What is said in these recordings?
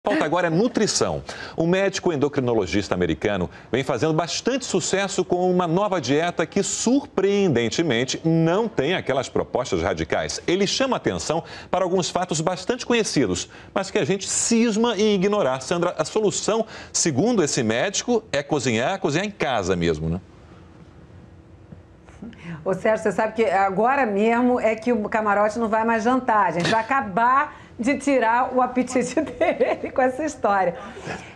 Falta agora nutrição. Um médico endocrinologista americano vem fazendo bastante sucesso com uma nova dieta que, surpreendentemente, não tem aquelas propostas radicais. Ele chama atenção para alguns fatos bastante conhecidos, mas que a gente cisma em ignorar. Sandra, a solução, segundo esse médico, é cozinhar em casa mesmo, né? Ô Sérgio, você sabe que agora mesmo é que o camarote não vai mais jantar. A gente vai acabar de tirar o apetite dele com essa história.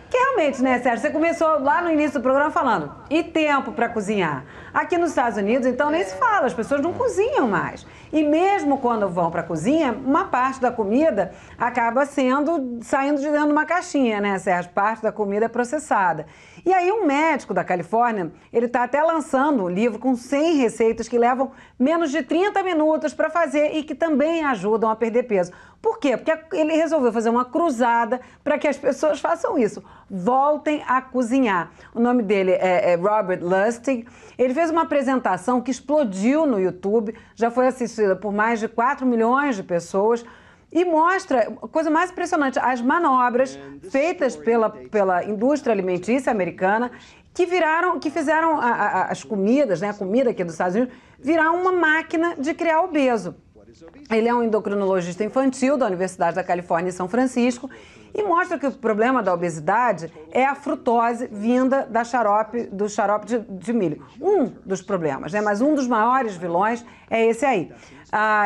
Que realmente, né, Sérgio? Você começou lá no início do programa falando, e tempo para cozinhar? Aqui nos Estados Unidos, então, nem se fala, as pessoas não cozinham mais. E mesmo quando vão para a cozinha, uma parte da comida acaba saindo de dentro de uma caixinha, né, Sérgio? Parte da comida é processada. E aí um médico da Califórnia, ele está até lançando um livro com 100 receitas que levam menos de 30 minutos para fazer e que também ajudam a perder peso. Por quê? Porque ele resolveu fazer uma cruzada para que as pessoas façam isso. Voltem a cozinhar. O nome dele é Robert Lustig. Ele fez uma apresentação que explodiu no YouTube, já foi assistida por mais de 4 milhões de pessoas e mostra, a coisa mais impressionante, as manobras feitas pela indústria alimentícia americana que fizeram as comidas, né, a comida aqui dos Estados Unidos, virar uma máquina de criar obeso. Ele é um endocrinologista infantil da Universidade da Califórnia em São Francisco e mostra que o problema da obesidade é a frutose vinda do xarope de milho. Um dos problemas, né? Mas um dos maiores vilões é esse aí.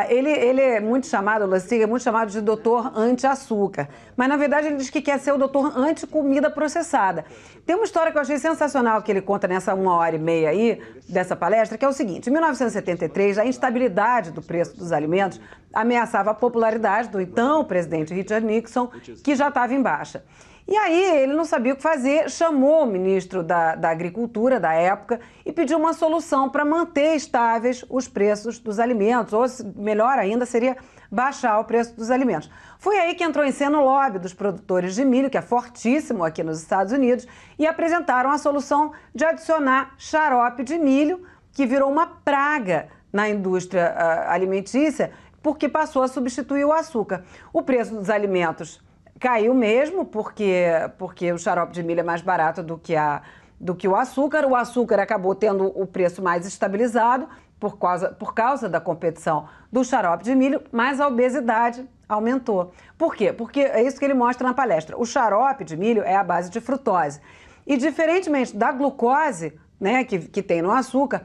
Ele é muito chamado, o Lustig é muito chamado de doutor anti-açúcar, mas na verdade ele diz que quer ser o doutor anti-comida processada. Tem uma história que eu achei sensacional que ele conta nessa 1h30 aí, dessa palestra, que é o seguinte: em 1973, a instabilidade do preço dos alimentos ameaçava a popularidade do então presidente Richard Nixon, que já estava em baixa. E aí ele não sabia o que fazer, chamou o ministro da Agricultura da época e pediu uma solução para manter estáveis os preços dos alimentos, ou melhor ainda, seria baixar o preço dos alimentos. Foi aí que entrou em cena o lobby dos produtores de milho, que é fortíssimo aqui nos Estados Unidos, e apresentaram a solução de adicionar xarope de milho, que virou uma praga na indústria alimentícia, porque passou a substituir o açúcar. O preço dos alimentos caiu mesmo, porque o xarope de milho é mais barato do que o açúcar. O açúcar acabou tendo o preço mais estabilizado por causa da competição do xarope de milho, mas a obesidade aumentou. Por quê? Porque é isso que ele mostra na palestra. O xarope de milho é a base de frutose. E diferentemente da glucose, né, que tem no açúcar,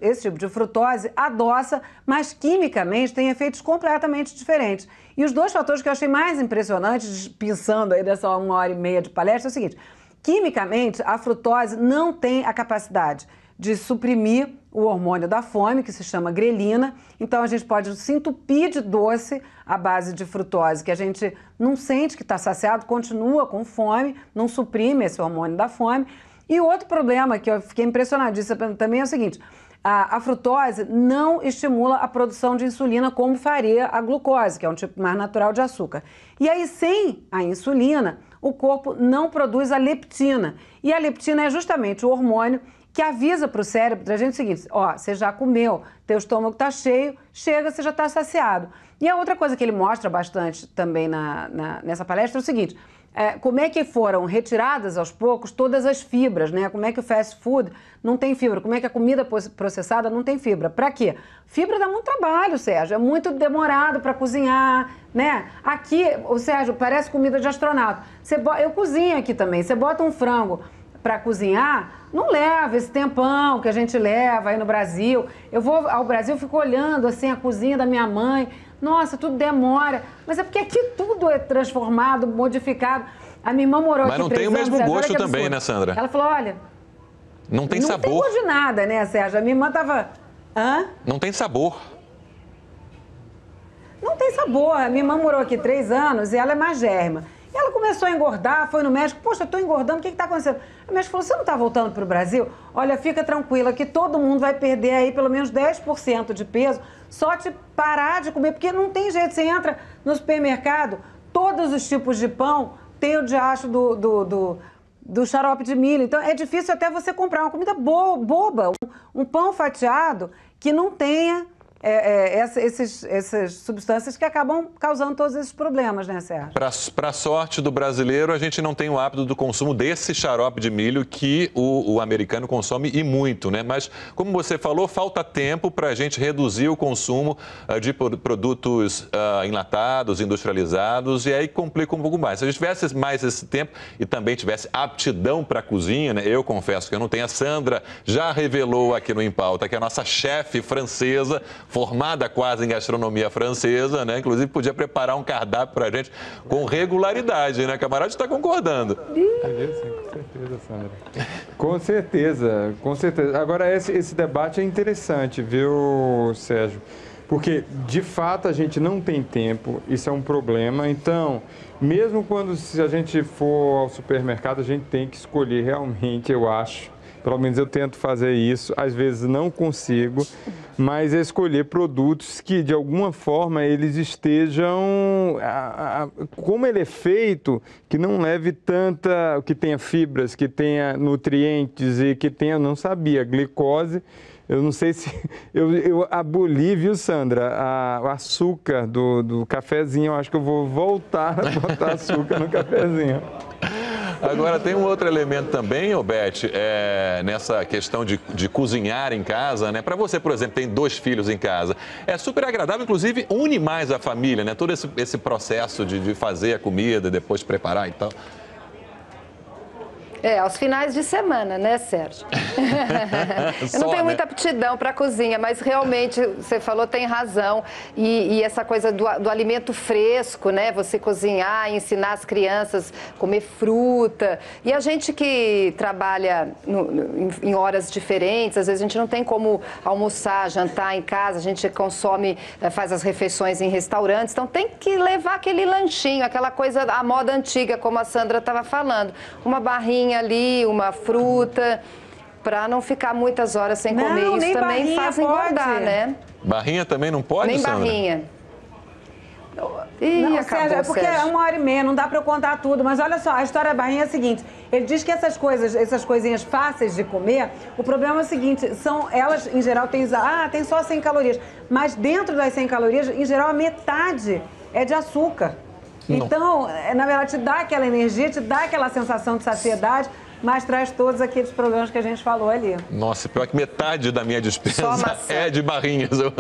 esse tipo de frutose adoça, mas quimicamente tem efeitos completamente diferentes. E os dois fatores que eu achei mais impressionantes, pensando aí dessa 1h30 de palestra, é o seguinte: quimicamente, a frutose não tem a capacidade de suprimir o hormônio da fome, que se chama grelina. Então a gente pode se entupir de doce à base de frutose, que a gente não sente que está saciado, continua com fome, não suprime esse hormônio da fome. E o outro problema que eu fiquei impressionadíssima também é o seguinte: a frutose não estimula a produção de insulina como faria a glucose, que é um tipo mais natural de açúcar. E aí, sem a insulina, o corpo não produz a leptina. E a leptina é justamente o hormônio que avisa para o cérebro da gente o seguinte: ó, você já comeu, teu estômago está cheio, chega, você já está saciado. E a outra coisa que ele mostra bastante também nessa palestra é o seguinte: como é que foram retiradas aos poucos todas as fibras, né? Como é que o fast food não tem fibra, como é que a comida processada não tem fibra. Para quê? Fibra dá muito trabalho, Sérgio, é muito demorado para cozinhar, né? Aqui, o Sérgio, parece comida de astronauta. Eu cozinho aqui também, você bota um frango para cozinhar, não leva esse tempão que a gente leva aí no Brasil. Eu vou ao Brasil, fico olhando assim a cozinha da minha mãe. Nossa, tudo demora. Mas é porque aqui tudo é transformado, modificado. A minha irmã morou aqui 3 anos. Mas não tem o mesmo gosto também, né, Sandra? Ela falou, olha... Não tem sabor. Não tem gosto de nada, né, Sérgio? A minha irmã tava... Hã? Não tem sabor. Não tem sabor. A minha irmã morou aqui 3 anos e ela é magérrima. E ela começou a engordar, foi no médico. Poxa, eu tô engordando, o que está acontecendo? O médico falou, você não está voltando para o Brasil? Olha, fica tranquila que todo mundo vai perder aí pelo menos 10% de peso só te parar de comer, porque não tem jeito. Você entra no supermercado, todos os tipos de pão tem o diacho do xarope de milho. Então é difícil até você comprar uma comida boba, um pão fatiado que não tenha essas substâncias que acabam causando todos esses problemas, né, Sérgio? Para a sorte do brasileiro, a gente não tem o hábito do consumo desse xarope de milho que o americano consome e muito, né? Mas, como você falou, falta tempo para a gente reduzir o consumo de produtos enlatados, industrializados, e aí complica um pouco mais. Se a gente tivesse mais esse tempo e também tivesse aptidão para a cozinha, né? Eu confesso que eu não tenho. A Sandra já revelou aqui no Em Pauta que é a nossa chefe francesa, formada quase em gastronomia francesa, né? Inclusive podia preparar um cardápio para a gente com regularidade, né? Camarote está concordando. Com certeza, Sandra. Com certeza, com certeza. Agora, esse debate é interessante, viu, Sérgio? Porque, de fato, a gente não tem tempo, isso é um problema. Então, mesmo se a gente for ao supermercado, a gente tem que escolher realmente, eu acho. Pelo menos eu tento fazer isso, às vezes não consigo, mas é escolher produtos que, de alguma forma, eles estejam, como ele é feito, que não leve que tenha fibras, que tenha nutrientes e que tenha, não sabia, glicose. Eu não sei se... Eu aboli, viu, Sandra, o açúcar do cafezinho. Eu acho que eu vou voltar a botar açúcar no cafezinho. Agora, tem um outro elemento também, Beth, nessa questão de cozinhar em casa, né? Para você, por exemplo, tem 2 filhos em casa. É super agradável, inclusive, une mais a família, né? Todo esse processo de fazer a comida, depois preparar e tal. Aos finais de semana, né, Sérgio? Eu não tenho muita aptidão para a cozinha, mas realmente, você falou, tem razão. E essa coisa do alimento fresco, né? Você cozinhar, ensinar as crianças a comer fruta. E a gente que trabalha em horas diferentes, às vezes a gente não tem como almoçar, jantar em casa, a gente faz as refeições em restaurantes, então tem que levar aquele lanchinho, aquela coisa, a moda antiga, como a Sandra estava falando. Uma barrinha ali, uma fruta, para não ficar muitas horas sem comer. Isso também faz engordar, né? Barrinha também não pode, nem Sandra? Barrinha. Não, Sérgio, é porque é 1h30, não dá para eu contar tudo. Mas olha só, a história da barrinha é a seguinte. Ele diz que essas coisinhas fáceis de comer, o problema é o seguinte, elas, em geral, tem só 100 calorias. Mas dentro das 100 calorias, em geral, a metade é de açúcar. Não. Então, na verdade, te dá aquela energia, te dá aquela sensação de saciedade, mas traz todos aqueles problemas que a gente falou ali. Nossa, pior que metade da minha dispensa é de barrinhas. Eu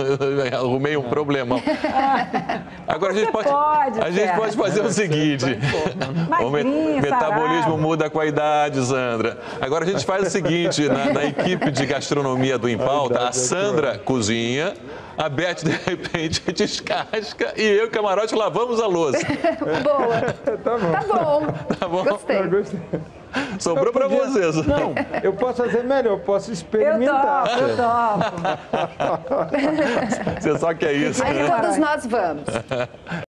arrumei um problemão. Agora a gente pode fazer o seguinte. O metabolismo muda com a idade, Sandra. Agora a gente faz o seguinte, na equipe de gastronomia do Em Pauta, a Sandra cozinha, a Beth, de repente, descasca e eu e o Camarote lavamos a louça. Boa. Tá bom. Gostei. Sobrou para vocês. Não, eu posso fazer melhor, eu posso experimentar. Eu topo. Você só quer isso, Aí né? todos nós vamos.